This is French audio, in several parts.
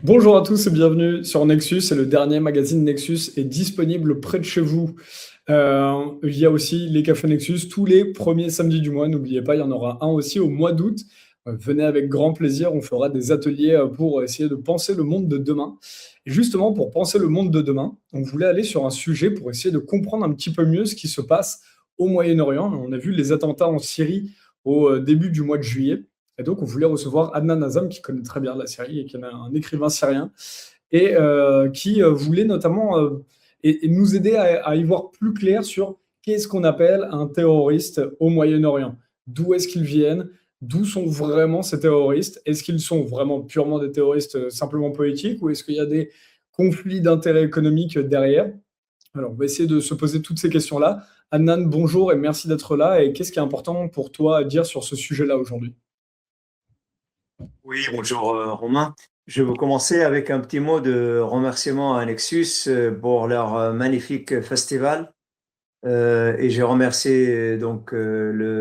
Bonjour à tous et bienvenue sur Nexus. C'est le dernier magazine Nexus est disponible près de chez vous. Il y a aussi les cafés Nexus tous les premiers samedis du mois. N'oubliez pas, il y en aura un aussi au mois d'août. Venez avec grand plaisir. On fera des ateliers pour essayer de penser le monde de demain. Et justement, pour penser le monde de demain, on voulait aller sur un sujet pour essayer de comprendre un petit peu mieux ce qui se passe au Moyen-Orient. On a vu les attentats en Syrie au début du mois de juillet. Et donc, on voulait recevoir Adnan Azam, qui connaît très bien la Syrie et qui est un écrivain syrien, et qui voulait notamment et nous aider à y voir plus clair sur qu'est-ce qu'on appelle un terroriste au Moyen-Orient. D'où est-ce qu'ils viennent? D'où sont vraiment ces terroristes? Est-ce qu'ils sont vraiment purement des terroristes simplement politiques ou est-ce qu'il y a des conflits d'intérêts économiques derrière? Alors, on va essayer de se poser toutes ces questions-là. Adnan, bonjour et merci d'être là. Et qu'est-ce qui est important pour toi à dire sur ce sujet-là aujourd'hui? Oui, bonjour Romain. Je vais commencer avec un petit mot de remerciement à Nexus pour leur magnifique festival. Et je remercie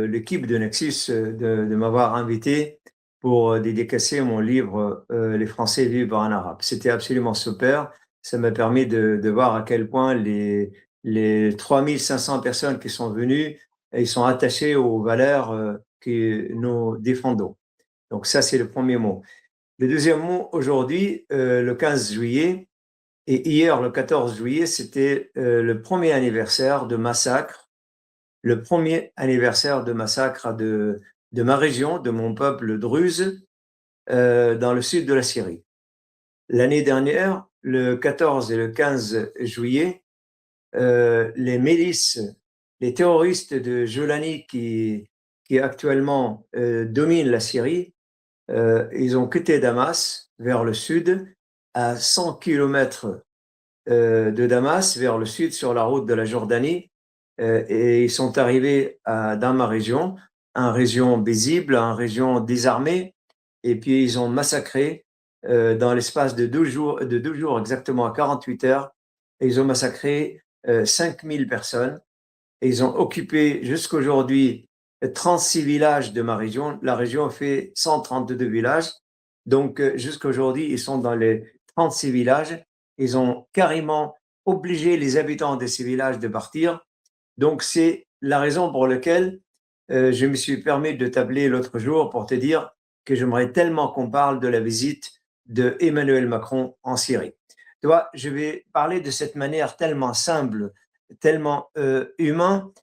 l'équipe de Nexus de m'avoir invité pour dédicacer mon livre Les Français vivent en arabe. C'était absolument super. Ça m'a permis de voir à quel point les 3500 personnes qui sont venues, ils sont attachés aux valeurs que nous défendons. Donc ça, c'est le premier mot. Le deuxième mot, aujourd'hui, le 15 juillet, et hier, le 14 juillet, c'était le premier anniversaire de massacre, le premier anniversaire de massacre de ma région, de mon peuple druze, dans le sud de la Syrie. L'année dernière, le 14 et le 15 juillet, les milices, les terroristes de Jolani qui actuellement dominent la Syrie, ils ont quitté Damas vers le sud, à 100 kilomètres de Damas vers le sud sur la route de la Jordanie, et ils sont arrivés dans ma région, une région paisible, une région désarmée, et puis ils ont massacré dans l'espace de 2 jours, exactement à 48 heures, et ils ont massacré 5000 personnes, et ils ont occupé jusqu'aujourd'hui 36 villages de ma région. La région fait 132 villages. Donc, jusqu'aujourd'hui, ils sont dans les 36 villages. Ils ont carrément obligé les habitants de ces villages de partir. Donc, c'est la raison pour laquelle je me suis permis de t'appeler l'autre jour pour te dire que j'aimerais tellement qu'on parle de la visite de Emmanuel Macron en Syrie. Tu vois, je vais parler de cette manière tellement simple, tellement humain,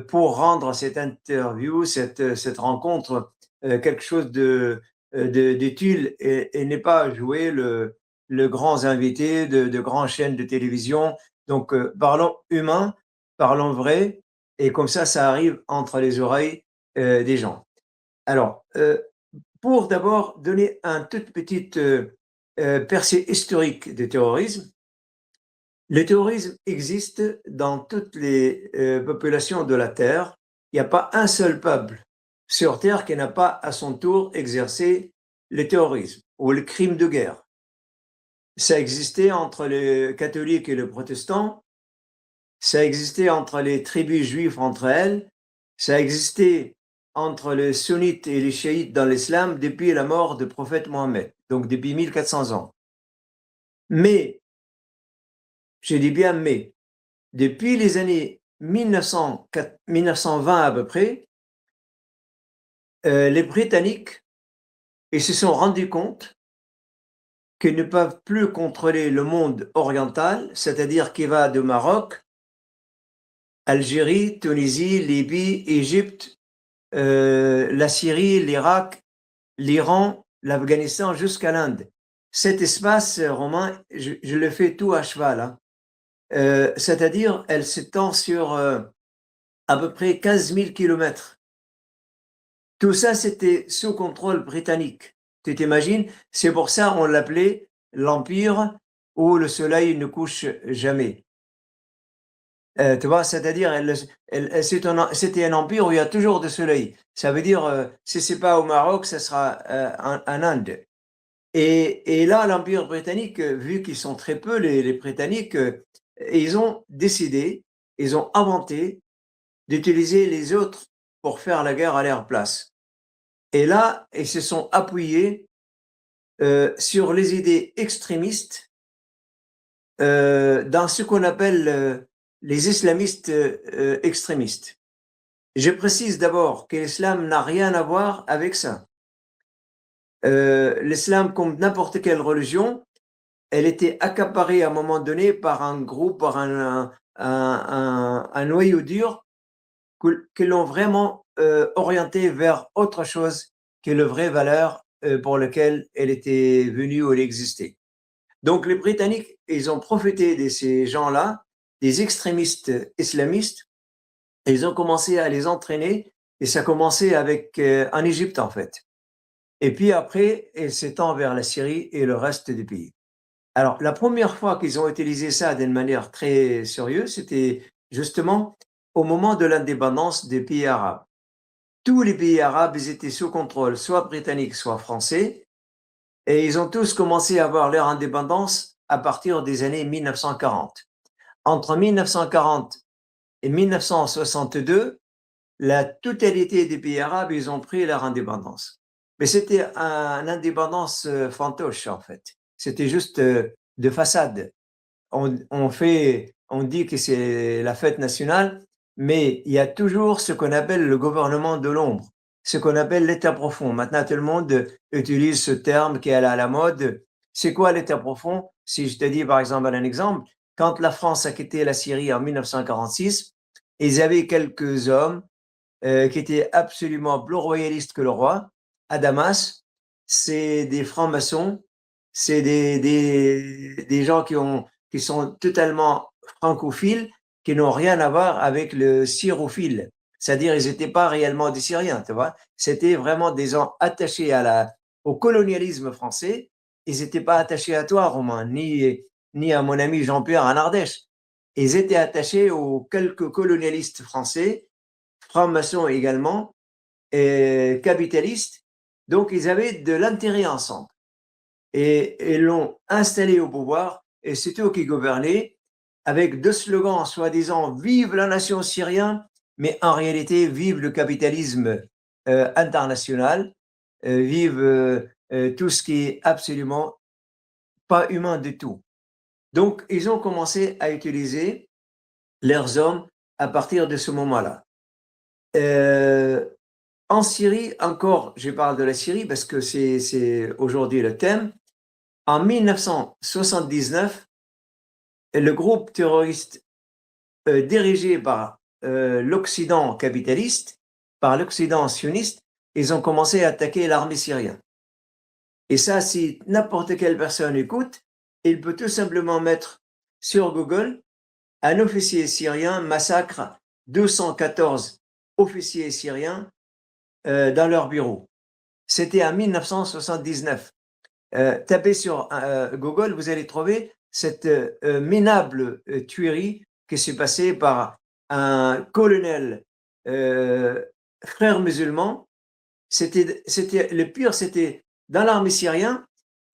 pour rendre cette interview, cette rencontre, quelque chose d'utile et n'est pas jouer le grand invité de grandes chaînes de télévision. Donc, parlons humain, parlons vrai, et comme ça arrive entre les oreilles des gens. Alors, pour d'abord donner un tout petit percée historique du terrorisme, le terrorisme existe dans toutes les populations de la Terre. Il n'y a pas un seul peuple sur Terre qui n'a pas à son tour exercé le terrorisme ou le crime de guerre. Ça existait entre les catholiques et les protestants, ça existait entre les tribus juives entre elles, ça existait entre les sunnites et les chiites dans l'islam depuis la mort du prophète Mohammed, donc depuis 1400 ans. Mais, je dis bien mais, depuis les années 1920 à peu près, les Britanniques ils se sont rendus compte qu'ils ne peuvent plus contrôler le monde oriental, c'est-à-dire qui va de Maroc, Algérie, Tunisie, Libye, Égypte, la Syrie, l'Irak, l'Iran, l'Afghanistan jusqu'à l'Inde. Cet espace, Romain, je le fais tout à cheval. Hein. C'est-à-dire, elle s'étend sur à peu près 15 000 kilomètres. Tout ça, c'était sous contrôle britannique. Tu t'imagines? C'est pour ça qu'on l'appelait l'Empire où le soleil ne couche jamais. Tu vois, c'est-à-dire, c'était un empire où il y a toujours du soleil. Ça veut dire, si c'est pas au Maroc, ça sera en Inde. Et là, l'Empire britannique, vu qu'ils sont très peu, les Britanniques, ils ont décidé, ils ont inventé d'utiliser les autres pour faire la guerre à leur place. Et là, ils se sont appuyés sur les idées extrémistes dans ce qu'on appelle les islamistes extrémistes. Je précise d'abord que l'islam n'a rien à voir avec ça. L'islam, comme n'importe quelle religion, elle était accaparée à un moment donné par un groupe, par un noyau dur que l'ont vraiment orienté vers autre chose que les vraies valeurs pour lesquelles elle était venue ou elle existait. Donc les Britanniques, ils ont profité de ces gens-là, des extrémistes islamistes, et ils ont commencé à les entraîner, et ça a commencé avec en Égypte en fait. Et puis après, il s'étend vers la Syrie et le reste du pays. Alors, la première fois qu'ils ont utilisé ça d'une manière très sérieuse, c'était justement au moment de l'indépendance des pays arabes. Tous les pays arabes, ils étaient sous contrôle, soit britannique, soit français, et ils ont tous commencé à avoir leur indépendance à partir des années 1940. Entre 1940 et 1962, la totalité des pays arabes, ils ont pris leur indépendance. Mais c'était une indépendance fantoche, en fait. C'était juste de façade. On dit que c'est la fête nationale, mais il y a toujours ce qu'on appelle le gouvernement de l'ombre, ce qu'on appelle l'État profond. Maintenant, tout le monde utilise ce terme qui est à la mode. C'est quoi l'État profond? Si je te dis par exemple un exemple, quand la France a quitté la Syrie en 1946, ils avaient quelques hommes qui étaient absolument plus royalistes que le roi. À Damas, c'est des francs-maçons, c'est des gens qui sont totalement francophiles, qui n'ont rien à voir avec le syrophile. C'est-à-dire, ils n'étaient pas réellement des Syriens, tu vois. C'était vraiment des gens attachés au colonialisme français. Ils n'étaient pas attachés à toi, Romain, ni à mon ami Jean-Pierre en Ardèche. Ils étaient attachés aux quelques colonialistes français, francs-maçons également, et capitalistes. Donc, ils avaient de l'intérêt ensemble. Et l'ont installé au pouvoir, et c'est eux qui gouvernaient, avec deux slogans soi-disant « Vive la nation syrienne », mais en réalité, vive le capitalisme international, vive tout ce qui est absolument pas humain du tout. Donc, ils ont commencé à utiliser leurs hommes à partir de ce moment-là. En Syrie, encore, je parle de la Syrie parce que c'est aujourd'hui le thème. En 1979, le groupe terroriste dirigé par l'Occident capitaliste, par l'Occident sioniste, ils ont commencé à attaquer l'armée syrienne. Et ça, si n'importe quelle personne écoute, il peut tout simplement mettre sur Google un officier syrien massacre 214 officiers syriens dans leur bureau. C'était en 1979. Tapez sur Google, vous allez trouver cette minable tuerie qui s'est passée par un colonel frère musulman. C'était le pire, c'était dans l'armée syrienne.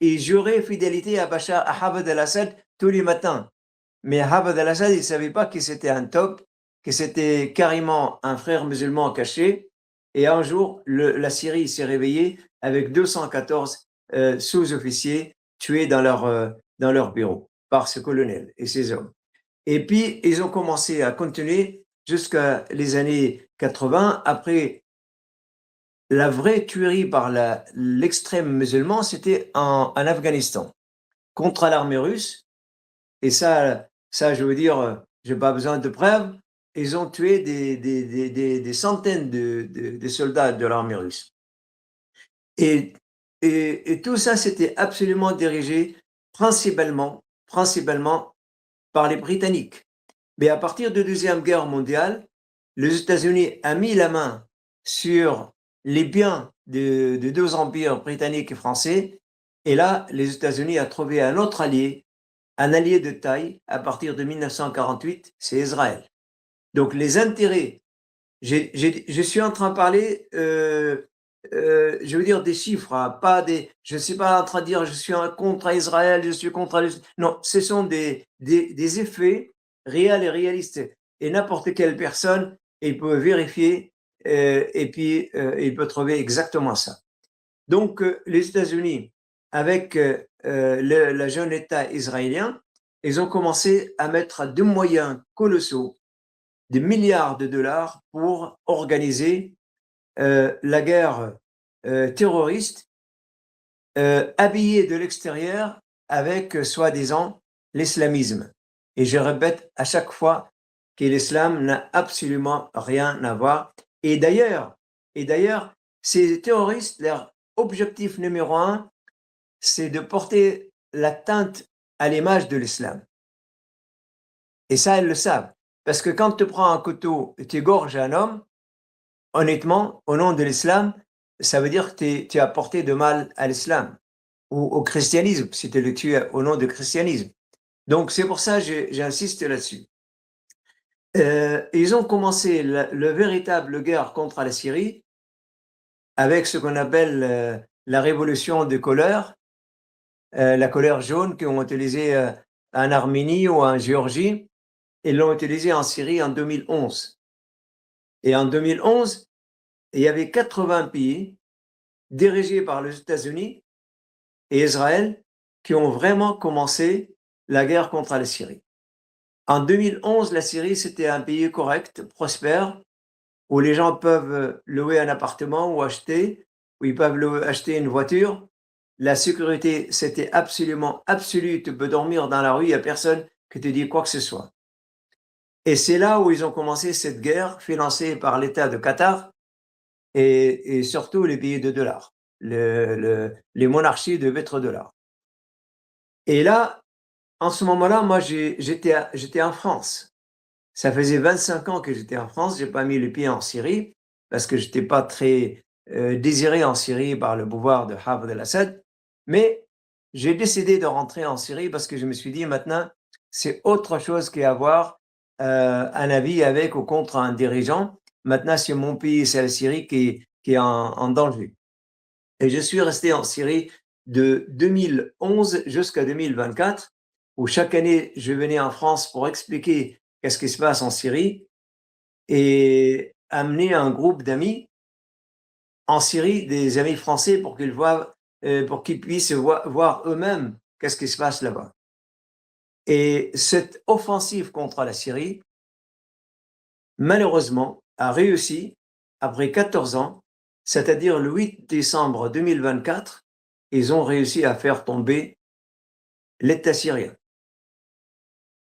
Il jurait fidélité à Hafez al-Assad tous les matins. Mais Hafez al-Assad, il ne savait pas que c'était un top, que c'était carrément un frère musulman caché. Et un jour, la Syrie s'est réveillée avec 214 sous-officiers tués dans leur bureau par ce colonel et ses hommes. Et puis, ils ont commencé à continuer jusqu'à les années 80. Après, la vraie tuerie par l'extrême musulman, c'était en Afghanistan, contre l'armée russe. Et ça, je veux dire, je n'ai pas besoin de preuves. Ils ont tué des centaines de soldats de l'armée russe. Et tout ça, c'était absolument dirigé principalement par les Britanniques. Mais à partir de la Deuxième Guerre mondiale, les États-Unis ont mis la main sur les biens de deux empires britanniques et français. Et là, les États-Unis ont trouvé un autre allié, un allié de taille à partir de 1948, c'est Israël. Donc les intérêts, je suis en train de parler, je veux dire des chiffres, hein, pas des, je ne suis pas en train de dire je suis contre Israël, je suis contre... Non, ce sont des effets réels et réalistes. Et n'importe quelle personne, il peut vérifier et puis il peut trouver exactement ça. Donc les États-Unis avec le jeune État israélien, ils ont commencé à mettre des moyens colossaux, des milliards de dollars pour organiser la guerre terroriste, habillée de l'extérieur avec soi-disant l'islamisme. Et je répète à chaque fois que l'islam n'a absolument rien à voir. Et d'ailleurs, ces terroristes, leur objectif numéro un, c'est de porter l'atteinte à l'image de l'islam. Et ça, elles le savent. Parce que quand tu prends un couteau et tu égorges un homme, honnêtement, au nom de l'islam, ça veut dire que tu as porté de mal à l'islam ou au christianisme, si tu le tues au nom du christianisme. Donc, c'est pour ça que j'insiste là-dessus. Ils ont commencé le véritable guerre contre la Syrie avec ce qu'on appelle la révolution de couleur, la couleur jaune qu'ils ont utilisée en Arménie ou en Géorgie. Ils l'ont utilisée en Syrie en 2011. Et en 2011, il y avait 80 pays dirigés par les États-Unis et Israël qui ont vraiment commencé la guerre contre la Syrie. En 2011, la Syrie, c'était un pays correct, prospère, où les gens peuvent louer un appartement ou acheter, où ils peuvent acheter une voiture. La sécurité, c'était absolument absolu. Tu peux dormir dans la rue, il n'y a personne qui te dit quoi que ce soit. Et c'est là où ils ont commencé cette guerre financée par l'État de Qatar et surtout les pays de dollars, les monarchies de pétrodollars. Et là, en ce moment-là, moi, j'étais en France. Ça faisait 25 ans que j'étais en France. Je n'ai pas mis les pieds en Syrie parce que je n'étais pas très désiré en Syrie par le pouvoir de Hafez al-Assad. Mais j'ai décidé de rentrer en Syrie parce que je me suis dit maintenant, c'est autre chose qu'avoir un avis avec ou contre un dirigeant. Maintenant, c'est mon pays, c'est la Syrie qui est en danger. Et je suis resté en Syrie de 2011 jusqu'à 2024, où chaque année, je venais en France pour expliquer qu'est-ce qui se passe en Syrie et amener un groupe d'amis en Syrie, des amis français, pour qu'ils voient, pour qu'ils puissent voir eux-mêmes qu'est-ce qui se passe là-bas. Et cette offensive contre la Syrie, malheureusement, a réussi après 14 ans, c'est-à-dire le 8 décembre 2024, ils ont réussi à faire tomber l'État syrien.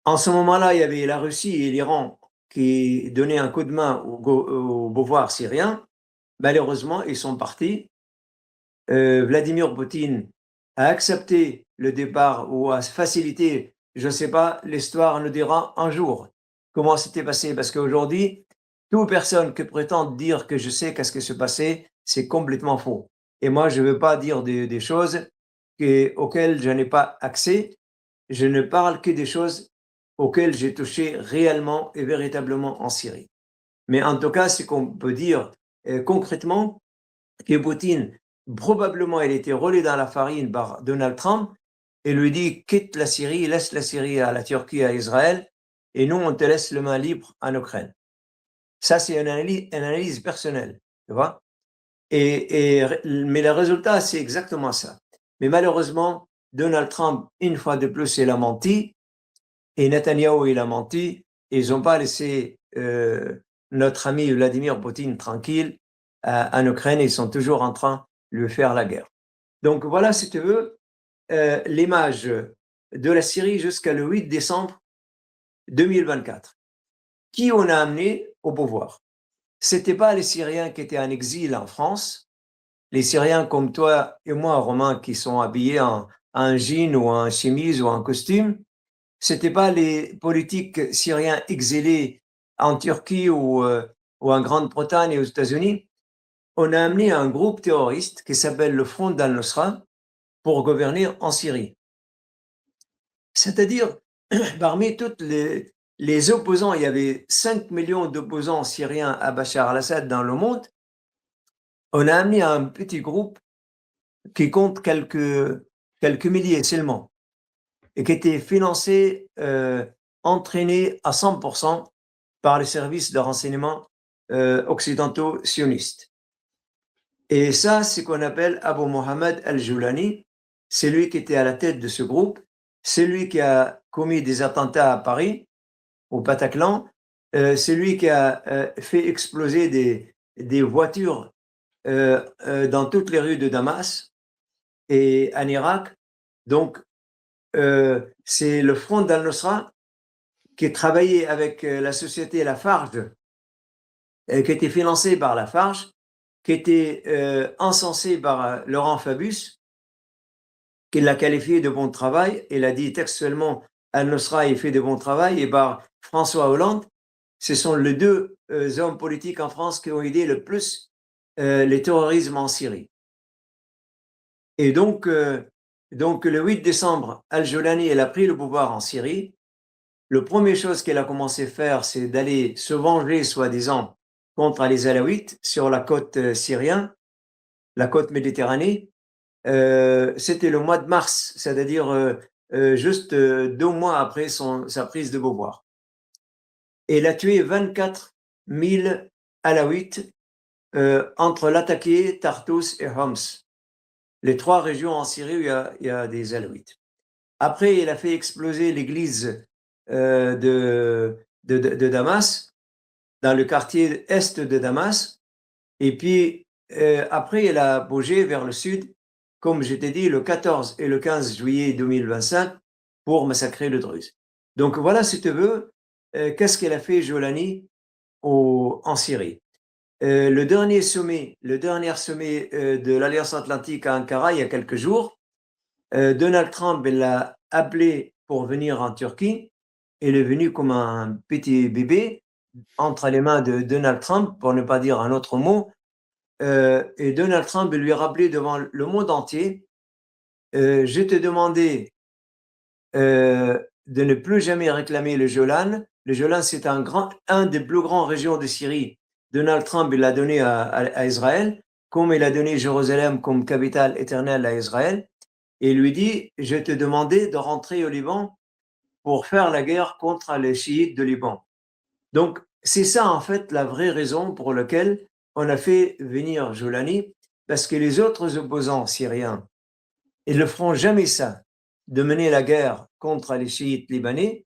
En ce moment-là, il y avait la Russie et l'Iran qui donnaient un coup de main au pouvoir syrien. Malheureusement, ils sont partis. Vladimir Poutine a accepté le départ ou a facilité, je ne sais pas, l'histoire nous dira un jour comment c'était passé. Parce qu'aujourd'hui, toute personne qui prétend dire que je sais qu'est-ce qui se passait, c'est complètement faux. Et moi, je ne veux pas dire des choses auxquelles je n'ai pas accès. Je ne parle que des choses auxquelles j'ai touché réellement et véritablement en Syrie. Mais en tout cas, ce qu'on peut dire concrètement, que Poutine, probablement, il a été roulé dans la farine par Donald Trump et lui dit quitte la Syrie, laisse la Syrie à la Turquie, à Israël, et nous, on te laisse le main libre en Ukraine. Ça, c'est une analyse personnelle, tu vois. Mais le résultat, c'est exactement ça. Mais malheureusement, Donald Trump, une fois de plus, il a menti, et Netanyahou, il a menti. Ils n'ont pas laissé notre ami Vladimir Poutine tranquille en Ukraine. Ils sont toujours en train de lui faire la guerre. Donc voilà, si tu veux, l'image de la Syrie jusqu'à le 8 décembre 2024. Qui on a amené au pouvoir? Ce n'étaient pas les Syriens qui étaient en exil en France, les Syriens comme toi et moi, Romain, qui sont habillés en jean ou en chemise ou en costume. Ce n'étaient pas les politiques syriens exilés en Turquie ou en Grande-Bretagne et aux États-Unis. On a amené un groupe terroriste qui s'appelle le Front al-Nusra pour gouverner en Syrie. C'est-à-dire, parmi tous les opposants, il y avait 5 millions d'opposants syriens à Bachar al-Assad dans le monde. On a amené un petit groupe qui compte quelques milliers seulement et qui était financé, entraîné à 100% par les services de renseignement occidentaux sionistes. Et ça, c'est ce qu'on appelle Abu Mohammed al-Joulani. c'est lui qui était à la tête de ce groupe, c'est lui qui a commis des attentats à Paris, au Bataclan, c'est lui qui a fait exploser des voitures dans toutes les rues de Damas et en Irak. Donc, c'est le Front d'Al-Nusra qui travaillait avec la société Lafarge, qui était financée par Lafarge, qui était encensée par Laurent Fabius, qui l'a qualifié de bon travail. Il a dit textuellement Al-Nusra il fait de bon travail, et par François Hollande. Ce sont les deux hommes politiques en France qui ont aidé le plus les terrorismes en Syrie. Et donc le 8 décembre, Al-Jolani, elle a pris le pouvoir en Syrie. La première chose qu'elle a commencé à faire, c'est d'aller se venger, soi-disant, contre les Alaouites sur la côte syrienne, la côte méditerranée. C'était le mois de mars, c'est-à-dire juste 2 mois après sa prise de pouvoir. Et il a tué 24 000 Alaouites entre Latakia, Tartus et Homs, les 3 régions en Syrie où il y a des Alaouites. Après, il a fait exploser l'église de Damas, dans le quartier est de Damas. Et puis, après, il a bougé vers le sud, comme je t'ai dit, le 14 et le 15 juillet 2025, pour massacrer le Druze. Donc voilà, si tu veux, qu'est-ce qu'elle a fait, Jolani, en Syrie. Le dernier sommet de l'Alliance Atlantique à Ankara, il y a quelques jours, Donald Trump l'a appelé pour venir en Turquie. Il est venu comme un petit bébé entre les mains de Donald Trump, pour ne pas dire un autre mot. Et Donald Trump lui a rappelé devant le monde entier, je t'ai demandé de ne plus jamais réclamer le Golan. Le Golan, c'est un des plus grands régions de Syrie. Donald Trump l'a donné à Israël, comme il a donné Jérusalem comme capitale éternelle à Israël. Et il lui dit, je te demandais de rentrer au Liban pour faire la guerre contre les chiites de Liban. Donc, c'est ça, en fait, la vraie raison pour laquelle on a fait venir Jolani, parce que les autres opposants syriens, ils ne feront jamais ça, de mener la guerre contre les chiites libanais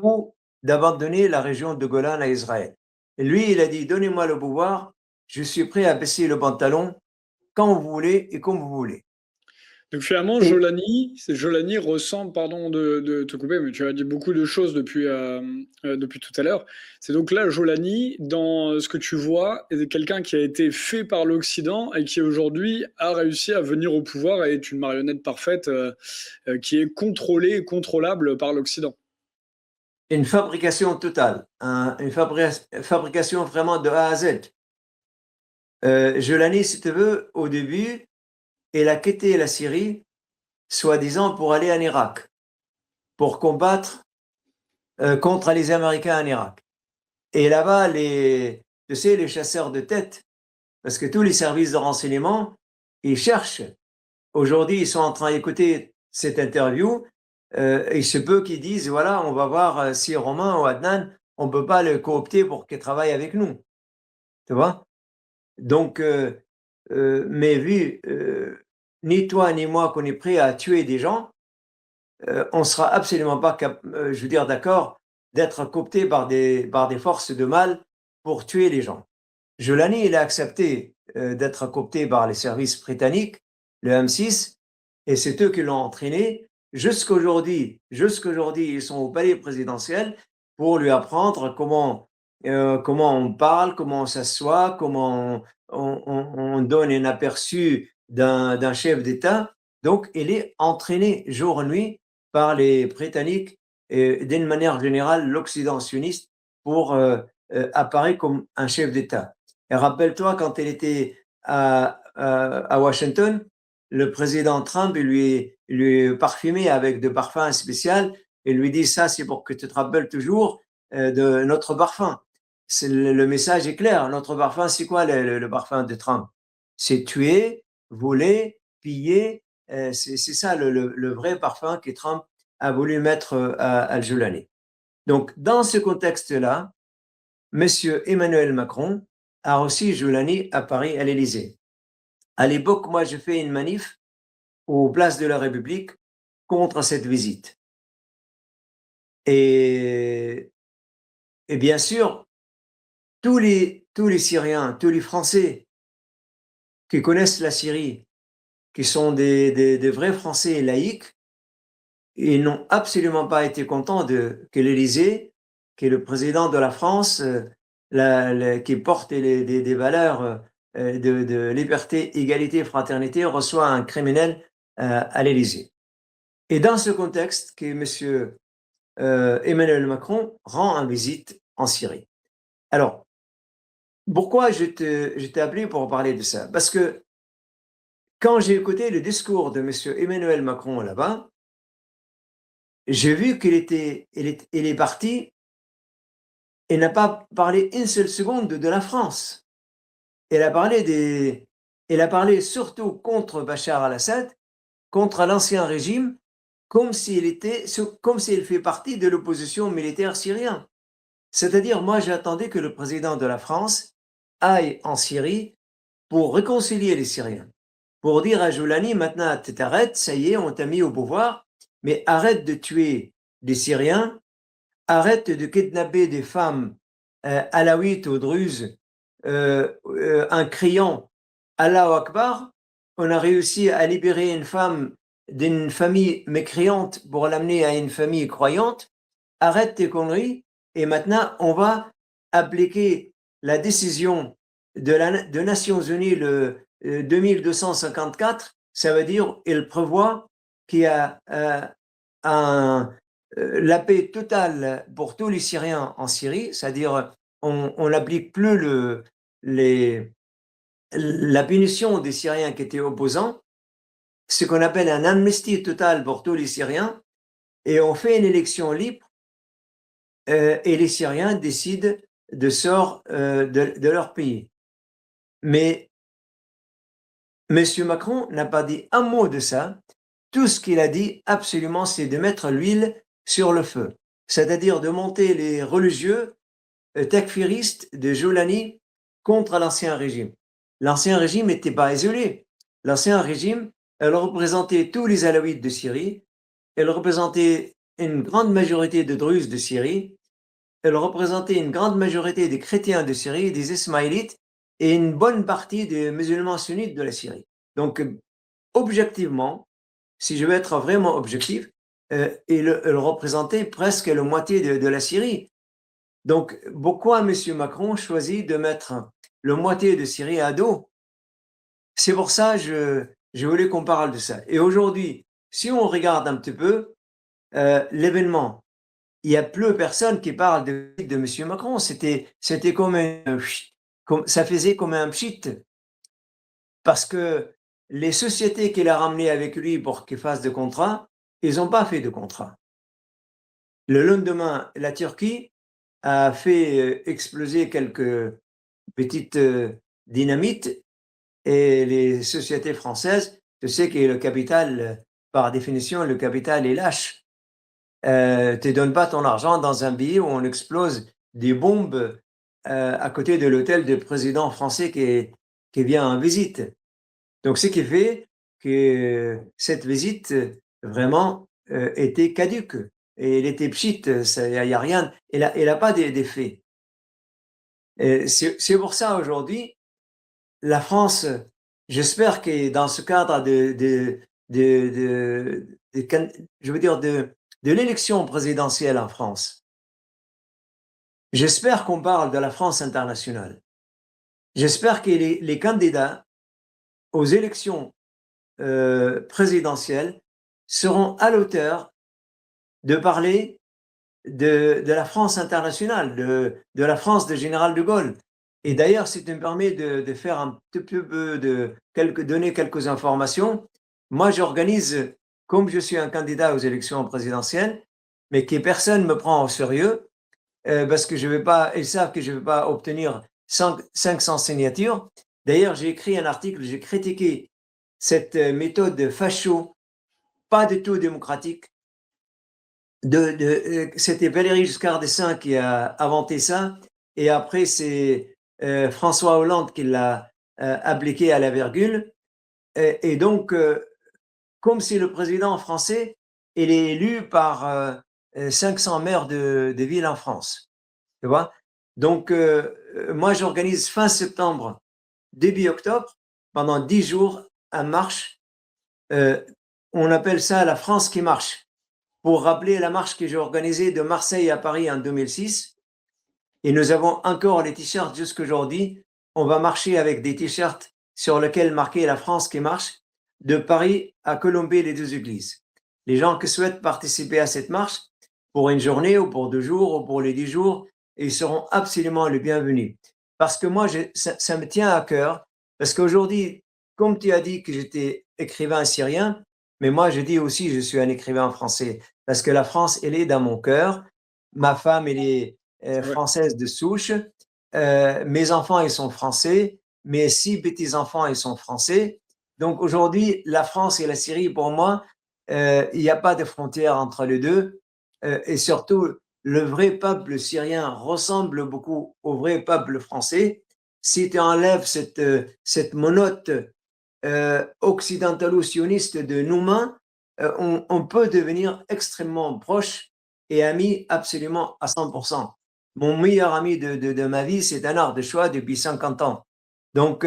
ou d'abandonner la région de Golan à Israël. Et lui, il a dit, donnez-moi le pouvoir, je suis prêt à baisser le pantalon quand vous voulez et comme vous voulez. Donc finalement, Et Jolani ressemble, pardon de te couper, mais tu as dit beaucoup de choses depuis tout à l'heure. C'est donc là, Jolani, dans ce que tu vois, est quelqu'un qui a été fait par l'Occident et qui aujourd'hui a réussi à venir au pouvoir et est une marionnette parfaite qui est contrôlée et contrôlable par l'Occident. une fabrication totale, une fabrication vraiment de A à Z. Jolani, si tu veux, au début, il a quitté la Syrie, soi-disant pour aller en Irak, pour combattre contre les Américains en Irak. Et là-bas, tu sais, les chasseurs de tête, parce que tous les services de renseignement, ils cherchent. Aujourd'hui, ils sont en train d'écouter cette interview. Il se peut qu'ils disent, voilà, on va voir si Romain ou Adnan, on ne peut pas le coopter pour qu'il travaille avec nous. Tu vois? Donc, mais vu, ni toi ni moi qu'on est prêt à tuer des gens, on ne sera absolument pas, je veux dire, d'accord d'être coopté par des forces de mal pour tuer les gens. Jolani, il a accepté d'être coopté par les services britanniques, le M6, et c'est eux qui l'ont entraîné. Jusqu'aujourd'hui, ils sont au palais présidentiel pour lui apprendre comment on parle, comment on s'assoit, comment on donne un aperçu d'un chef d'État. Donc, il est entraîné jour et nuit par les Britanniques et d'une manière générale l'Occident sioniste pour apparaître comme un chef d'État. Et rappelle-toi, quand il était à Washington, le président Trump lui parfumé avec de parfums spéciaux et lui dit ça, c'est pour que tu te rappelles toujours de notre parfum. Le message est clair. Notre parfum, c'est quoi le parfum de Trump? C'est tuer, voler, piller. C'est ça le vrai parfum que Trump a voulu mettre à Al-Jolani. Donc, dans ce contexte-là, Monsieur Emmanuel Macron a reçu Jolani à Paris, à l'Élysée. À l'époque, moi, je fais une manif aux places de la République contre cette visite. Et bien sûr, tous les Syriens, tous les Français qui connaissent la Syrie, qui sont des vrais Français laïcs, ils n'ont absolument pas été contents que l'Élysée, que le président de la France, qui porte des valeurs de liberté, égalité, fraternité, reçoit un criminel à l'Élysée. Et dans ce contexte, que M. Emmanuel Macron rend en visite en Syrie. Alors, pourquoi je t'ai appelé pour parler de ça? Parce que quand j'ai écouté le discours de M. Emmanuel Macron là-bas, j'ai vu qu'il est parti et n'a pas parlé une seule seconde de la France. Il a parlé surtout contre Bachar al-Assad, contre l'ancien régime, comme s'il fait partie de l'opposition militaire syrienne. C'est-à-dire, moi, j'attendais que le président de la France aille en Syrie pour réconcilier les Syriens, pour dire à Joulani, maintenant, tu t'arrêtes, ça y est, on t'a mis au pouvoir, mais arrête de tuer des Syriens, arrête de kidnapper des femmes alaouites ou druzes en criant Allahu Akbar. On a réussi à libérer une femme d'une famille mécréante pour l'amener à une famille croyante. Arrête tes conneries et maintenant on va appliquer la décision de Nations Unies le 2254. Ça veut dire il prévoit qu'il y a la paix totale pour tous les Syriens en Syrie, c'est-à-dire on n'applique plus la punition des Syriens qui étaient opposants, ce qu'on appelle un amnistie totale pour tous les Syriens, et on fait une élection libre et les Syriens décident de sort de leur pays. Mais M. Macron n'a pas dit un mot de ça. Tout ce qu'il a dit, absolument, c'est de mettre l'huile sur le feu, c'est-à-dire de monter les religieux takfiristes de Joulani contre l'ancien régime. L'ancien régime n'était pas isolé. L'ancien régime, elle représentait tous les Alaouites de Syrie, elle représentait une grande majorité de Druzes de Syrie, elle représentait une grande majorité des chrétiens de Syrie, des Ismaélites, et une bonne partie des musulmans sunnites de la Syrie. Donc, objectivement, si je veux être vraiment objectif, il représentait presque la moitié de la Syrie. Donc, pourquoi M. Macron choisit de mettre la moitié de Syrie à dos? C'est pour ça que je voulais qu'on parle de ça. Et aujourd'hui, si on regarde un petit peu l'événement, il n'y a plus personne qui parle de M. Macron. C'était ça faisait comme un pchit. Parce que les sociétés qu'il a ramenées avec lui pour qu'il fasse des contrats, ils n'ont pas fait de contrat. Le lendemain, la Turquie a fait exploser quelques petites dynamites et les sociétés françaises, tu sais que le capital, par définition, le capital est lâche. Tu ne donnes pas ton argent dans un pays où on explose des bombes à côté de l'hôtel du président français qui vient en visite. Donc, ce qui fait que cette visite, vraiment, était caduque. Et elle était pchit, il n'y a rien, elle n'a pas d'effet. C'est pour ça, aujourd'hui, la France, j'espère que dans ce cadre je veux dire de l'élection présidentielle en France, j'espère qu'on parle de la France internationale. J'espère que les candidats aux élections présidentielles seront à l'auteur de parler de la France internationale, de la France de Général de Gaulle. Et d'ailleurs, si tu me permets de faire un petit peu donner quelques informations, moi j'organise, comme je suis un candidat aux élections présidentielles, mais que personne ne me prend au sérieux, parce que ils savent que je ne vais pas obtenir 500 signatures. D'ailleurs, j'ai écrit un article, j'ai critiqué cette méthode facho, pas du tout démocratique. C'était Valéry Giscard d'Estaing qui a inventé ça, et après c'est François Hollande qui l'a appliqué à la virgule. Et donc, comme si le président français il est élu par 500 maires de villes en France. Tu vois? Donc, moi, j'organise fin septembre, début octobre, pendant 10 jours, une marche. On appelle ça la France qui marche, pour rappeler la marche que j'ai organisée de Marseille à Paris en 2006. Et nous avons encore les t-shirts jusqu'aujourd'hui. On va marcher avec des t-shirts sur lesquels marquer la France qui marche, de Paris à Colombey-les-Deux-Églises. Les gens qui souhaitent participer à cette marche, pour une journée ou pour 2 jours ou pour les 10 jours, ils seront absolument les bienvenus. Parce que moi, ça me tient à cœur, parce qu'aujourd'hui, comme tu as dit que j'étais écrivain syrien, mais moi, je dis aussi que je suis un écrivain français, parce que la France, elle est dans mon cœur. Ma femme, elle est C'est vrai. française de souche. Mes enfants, ils sont français. Mes 6 petits-enfants, ils sont français. Donc aujourd'hui, la France et la Syrie, pour moi, il n'y a pas de frontière entre les deux. Et surtout, le vrai peuple syrien ressemble beaucoup au vrai peuple français. Si tu enlèves cette monote occidentalo-sioniste de nous-mêmes, on peut devenir extrêmement proche et ami absolument à 100%. Mon meilleur ami de ma vie, c'est un art de choix depuis 50 ans. Donc,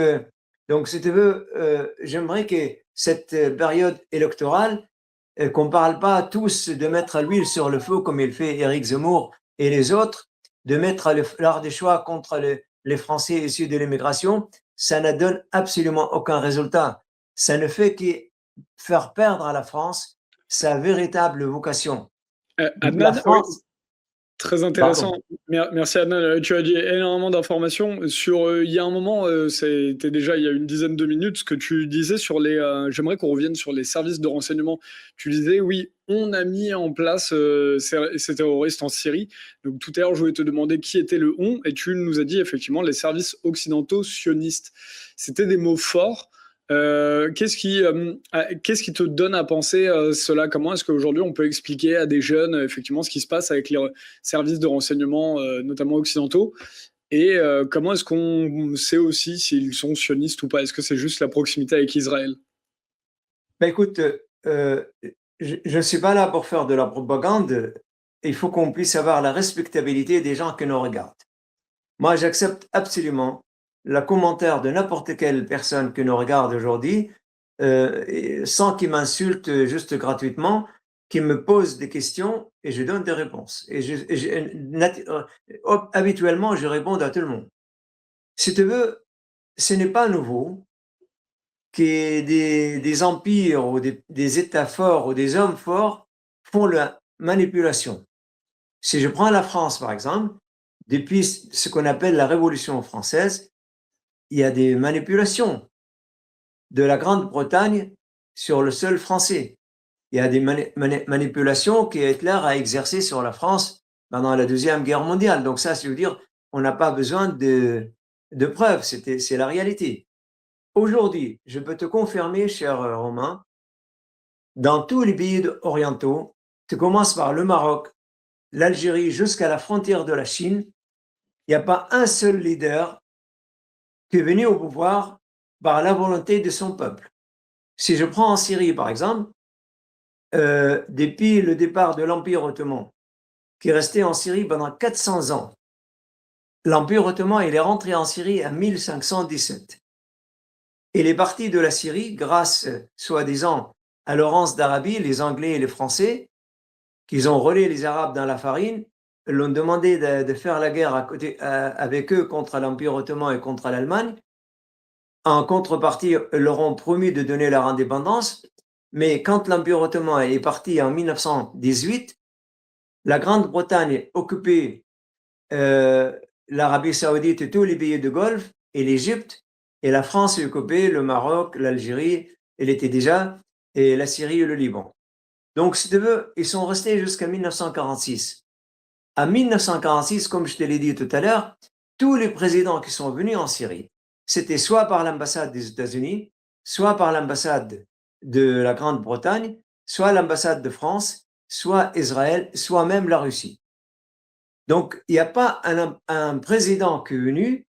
si tu veux, j'aimerais que cette période électorale, qu'on ne parle pas tous de mettre l'huile sur le feu comme il fait Éric Zemmour et les autres, de mettre l'art des choix contre les Français issus de l'immigration, ça ne donne absolument aucun résultat. Ça ne fait que faire perdre à la France sa véritable vocation. Donc la Adnan, oui. France, Très intéressant. pardon. Merci Adnan. Tu as dit énormément d'informations sur. Il y a un moment, c'était déjà il y a une dizaine de minutes, ce que tu disais sur les. J'aimerais qu'on revienne sur les services de renseignement. Tu disais oui, on a mis en place ces terroristes en Syrie. Donc tout à l'heure, je voulais te demander qui était le on, et tu nous as dit effectivement les services occidentaux sionistes. C'était des mots forts. Qu'est-ce qui te donne à penser cela? Comment est-ce qu'aujourd'hui on peut expliquer à des jeunes effectivement ce qui se passe avec les services de renseignement, notamment occidentaux? Et comment est-ce qu'on sait aussi s'ils sont sionistes ou pas? Est-ce que c'est juste la proximité avec Israël? Ben écoute, je ne suis pas là pour faire de la propagande. Il faut qu'on puisse avoir la respectabilité des gens qui nous regardent. Moi, j'accepte absolument le commentaire de n'importe quelle personne qui nous regarde aujourd'hui, sans qu'il m'insulte juste gratuitement, qui me pose des questions et je donne des réponses. Habituellement, je réponds à tout le monde. Si tu veux, ce n'est pas nouveau que des empires ou des États forts ou des hommes forts font la manipulation. Si je prends la France, par exemple, depuis ce qu'on appelle la Révolution française, il y a des manipulations de la Grande-Bretagne sur le sol français. Il y a des manipulations que Hitler a exercées sur la France pendant la Deuxième Guerre mondiale. Donc ça, veut dire on n'a pas besoin de preuves, c'est la réalité. Aujourd'hui, je peux te confirmer, cher Romain, dans tous les pays orientaux, tu commences par le Maroc, l'Algérie jusqu'à la frontière de la Chine, il n'y a pas un seul leader qui est venu au pouvoir par la volonté de son peuple. Si je prends en Syrie, par exemple, depuis le départ de l'Empire ottoman, qui est resté en Syrie pendant 400 ans, l'Empire ottoman il est rentré en Syrie en 1517. Il est parti de la Syrie grâce, soi-disant, à Laurence d'Arabie, les Anglais et les Français, qu'ils ont relé les Arabes dans la farine, l'ont demandé de faire la guerre avec eux contre l'Empire ottoman et contre l'Allemagne. En contrepartie, ils leur ont promis de donner leur indépendance, mais quand l'Empire ottoman est parti en 1918, la Grande-Bretagne occupait l'Arabie saoudite et tous les pays de Golfe et l'Égypte, et la France occupait le Maroc, l'Algérie, elle était déjà, et la Syrie et le Liban. Donc, si tu veux, ils sont restés jusqu'à 1946. En 1946, comme je te l'ai dit tout à l'heure, tous les présidents qui sont venus en Syrie, c'était soit par l'ambassade des États-Unis, soit par l'ambassade de la Grande-Bretagne, soit l'ambassade de France, soit Israël, soit même la Russie. Donc, il n'y a pas un président qui est venu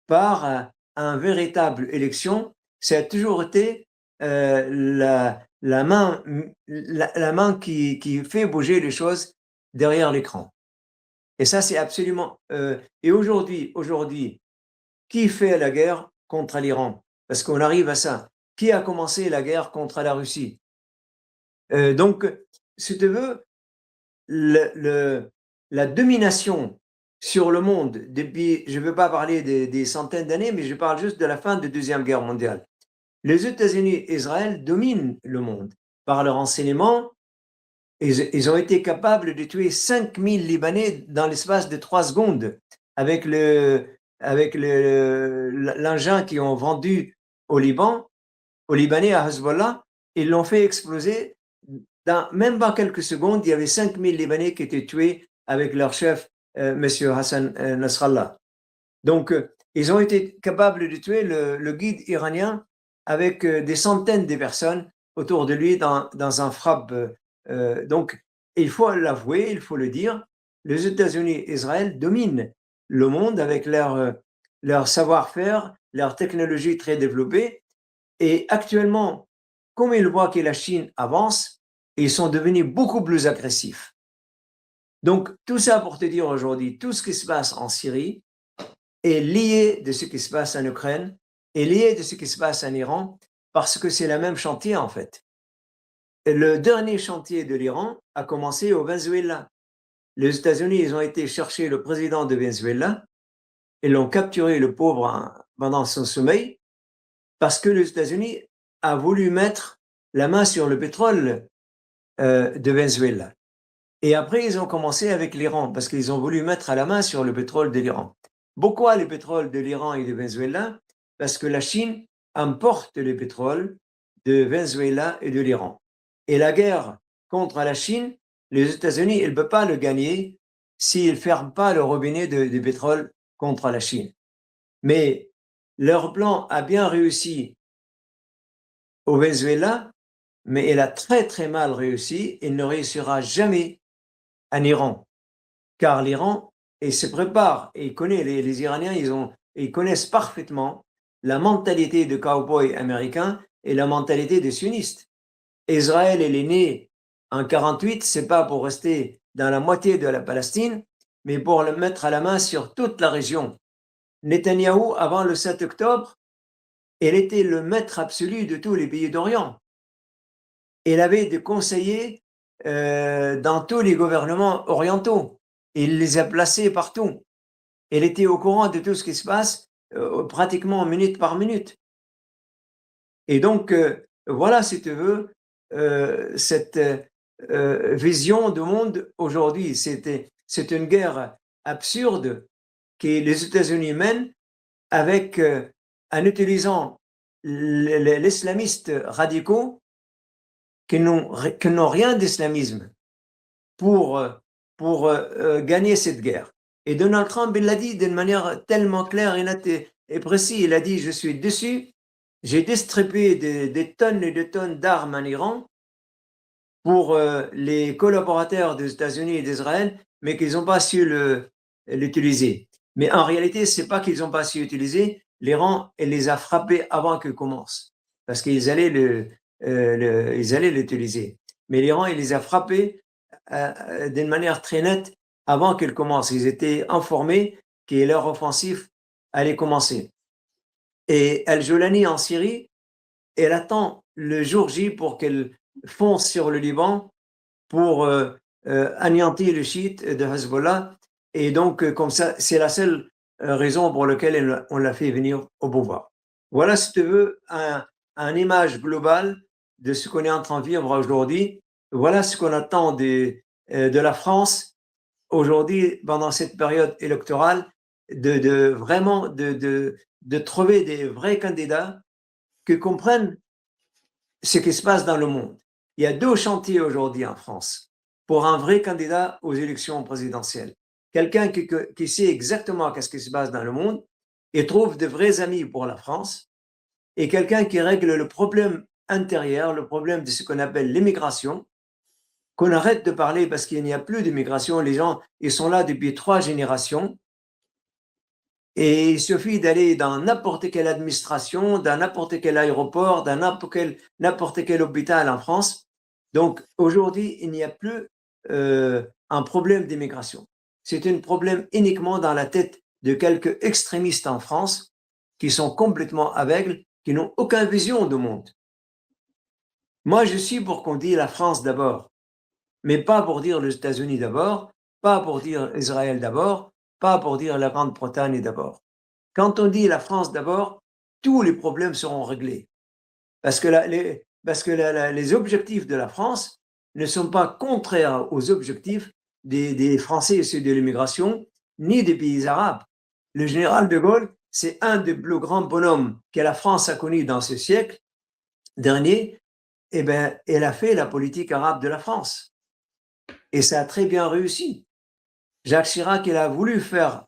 par une véritable élection. Ça a toujours été la la main qui fait bouger les choses derrière l'écran. Et ça, c'est absolument... et aujourd'hui, qui fait la guerre contre l'Iran? Parce qu'on arrive à ça. Qui a commencé la guerre contre la Russie? Donc, si tu veux, la domination sur le monde depuis, je ne veux pas parler des centaines d'années, mais je parle juste de la fin de la Deuxième Guerre mondiale. Les États-Unis et Israël dominent le monde par leur enseignement. Ils ont été capables de tuer 5000 Libanais dans l'espace de 3 secondes avec l'engin qu'ils ont vendu au Liban, aux Libanais, à Hezbollah. Ils l'ont fait exploser. Même pas quelques secondes, il y avait 5000 Libanais qui étaient tués avec leur chef, M. Hassan Nasrallah. Donc, ils ont été capables de tuer le guide iranien avec des centaines de personnes autour de lui dans un frappe. Donc, il faut l'avouer, il faut le dire, les États-Unis et Israël dominent le monde avec leur savoir-faire, leur technologie très développée. Et actuellement, comme ils voient que la Chine avance, ils sont devenus beaucoup plus agressifs. Donc, tout ça pour te dire aujourd'hui, tout ce qui se passe en Syrie est lié de ce qui se passe en Ukraine, est lié de ce qui se passe en Iran, parce que c'est le même chantier en fait. Et le dernier chantier de l'Iran a commencé au Venezuela. Les États-Unis, ils ont été chercher le président de Venezuela, ils l'ont capturé, le pauvre, pendant son sommeil, parce que les États-Unis a voulu mettre la main sur le pétrole de Venezuela. Et après, ils ont commencé avec l'Iran, parce qu'ils ont voulu mettre la main sur le pétrole de l'Iran. Pourquoi le pétrole de l'Iran et de Venezuela? Parce que la Chine importe le pétrole de Venezuela et de l'Iran. Et la guerre contre la Chine, les États-Unis, ils ne peuvent pas le gagner s'ils ne ferment pas le robinet de pétrole contre la Chine. Mais leur plan a bien réussi au Venezuela, mais il a très très mal réussi. Il ne réussira jamais en Iran, car l'Iran se prépare et il connaît, les Iraniens, ils connaissent parfaitement la mentalité de cow-boy américain et la mentalité des sionistes. Israël, elle est né en 48, c'est pas pour rester dans la moitié de la Palestine, mais pour le mettre à la main sur toute la région. Netanyahou, avant le 7 octobre, il était le maître absolu de tous les pays d'Orient. Il avait des conseillers dans tous les gouvernements orientaux. Il les a placés partout. Il était au courant de tout ce qui se passe pratiquement minute par minute. Et donc, voilà, si tu veux, cette vision du monde aujourd'hui. C'est une guerre absurde que les États-Unis mènent avec, en utilisant les islamistes radicaux qui n'ont rien d'islamisme pour gagner cette guerre. Et Donald Trump, il l'a dit d'une manière tellement claire et nette et précise. Il a dit, je suis déçu, j'ai distribué des tonnes et des tonnes d'armes en Iran pour les collaborateurs des États-Unis et d'Israël, mais qu'ils n'ont pas su l'utiliser. Mais en réalité, ce n'est pas qu'ils n'ont pas su l'utiliser, l'Iran les a frappés avant qu'ils commencent, parce qu'ils allaient l'utiliser. Mais l'Iran, il les a frappés d'une manière très nette avant qu'ils commencent. Ils étaient informés que leur offensive allait commencer. Et Al-Jolani en Syrie, elle attend le jour J pour qu'elle fonce sur le Liban pour anéantir le chiite de Hezbollah. Et donc, comme ça, c'est la seule raison pour laquelle on l'a fait venir au pouvoir. Voilà, si tu veux, une image globale de ce qu'on est en train de vivre aujourd'hui. Voilà ce qu'on attend de la France aujourd'hui, pendant cette période électorale, vraiment de trouver des vrais candidats qui comprennent ce qui se passe dans le monde. Il y a 2 chantiers aujourd'hui en France pour un vrai candidat aux élections présidentielles. Quelqu'un qui sait exactement ce qui se passe dans le monde et trouve de vrais amis pour la France, et quelqu'un qui règle le problème intérieur, le problème de ce qu'on appelle l'immigration, qu'on arrête de parler parce qu'il n'y a plus d'immigration. Les gens, ils sont là depuis 3 générations. Et il suffit d'aller dans n'importe quelle administration, dans n'importe quel aéroport, dans n'importe quel hôpital en France. Donc aujourd'hui, il n'y a plus un problème d'immigration. C'est un problème uniquement dans la tête de quelques extrémistes en France qui sont complètement aveugles, qui n'ont aucune vision du monde. Moi, je suis pour qu'on dise la France d'abord, mais pas pour dire les États-Unis d'abord, pas pour dire Israël d'abord, pas pour dire la Grande-Bretagne d'abord. Quand on dit la France d'abord, tous les problèmes seront réglés. Parce que, les objectifs de la France ne sont pas contraires aux objectifs des Français issus de l'immigration, ni des pays arabes. Le général de Gaulle, c'est un des plus grands bonhommes que la France a connu dans ce siècle dernier. Eh bien, elle a fait la politique arabe de la France. Et ça a très bien réussi. Jacques Chirac, il a voulu faire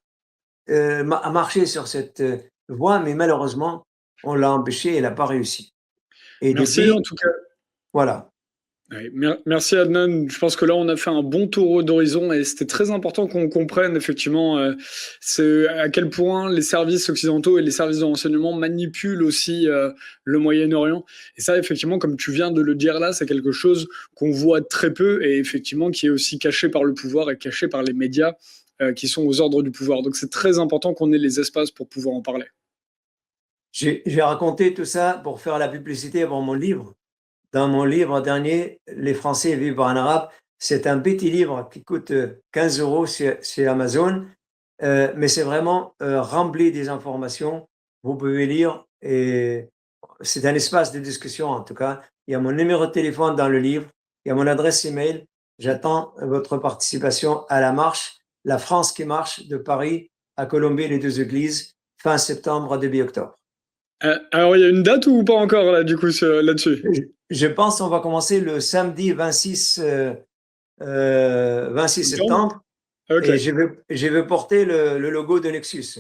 marcher sur cette voie, mais malheureusement, on l'a empêché et il n'a pas réussi. Et Merci depuis, en tout cas. voilà. Ouais, merci Adnan. Je pense que là on a fait un bon tour d'horizon et c'était très important qu'on comprenne effectivement à quel point les services occidentaux et les services de renseignement manipulent aussi le Moyen-Orient. Et ça effectivement, comme tu viens de le dire là, c'est quelque chose qu'on voit très peu et effectivement qui est aussi caché par le pouvoir et caché par les médias qui sont aux ordres du pouvoir. Donc c'est très important qu'on ait les espaces pour pouvoir en parler. J'ai raconté tout ça pour faire la publicité pour mon livre. Dans mon livre dernier, Les Français vivent en arabe, c'est un petit livre qui coûte 15 euros chez Amazon, mais c'est vraiment rempli des informations. Vous pouvez lire et c'est un espace de discussion en tout cas. Il y a mon numéro de téléphone dans le livre, il y a mon adresse email. J'attends votre participation à la marche, la France qui marche de Paris à Colombey-les-Deux-Églises, fin septembre, début octobre. Alors il y a une date ou pas encore là du coup là-dessus? Je pense qu'on va commencer le samedi 26 septembre Ok. et je vais porter le logo de Nexus.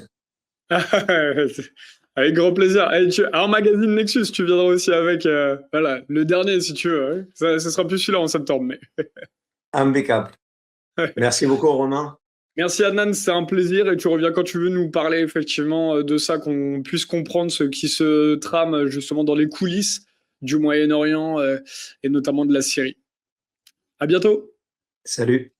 Avec grand plaisir. Et alors, magazine Nexus, tu viendras aussi avec voilà, le dernier si tu veux. Hein. Ça sera plus celui-là en septembre. Mais... Impeccable. Merci beaucoup, Romain. Merci Adnan, c'est un plaisir et tu reviens quand tu veux nous parler effectivement de ça, qu'on puisse comprendre ce qui se trame justement dans les coulisses du Moyen-Orient et notamment de la Syrie. À bientôt. Salut.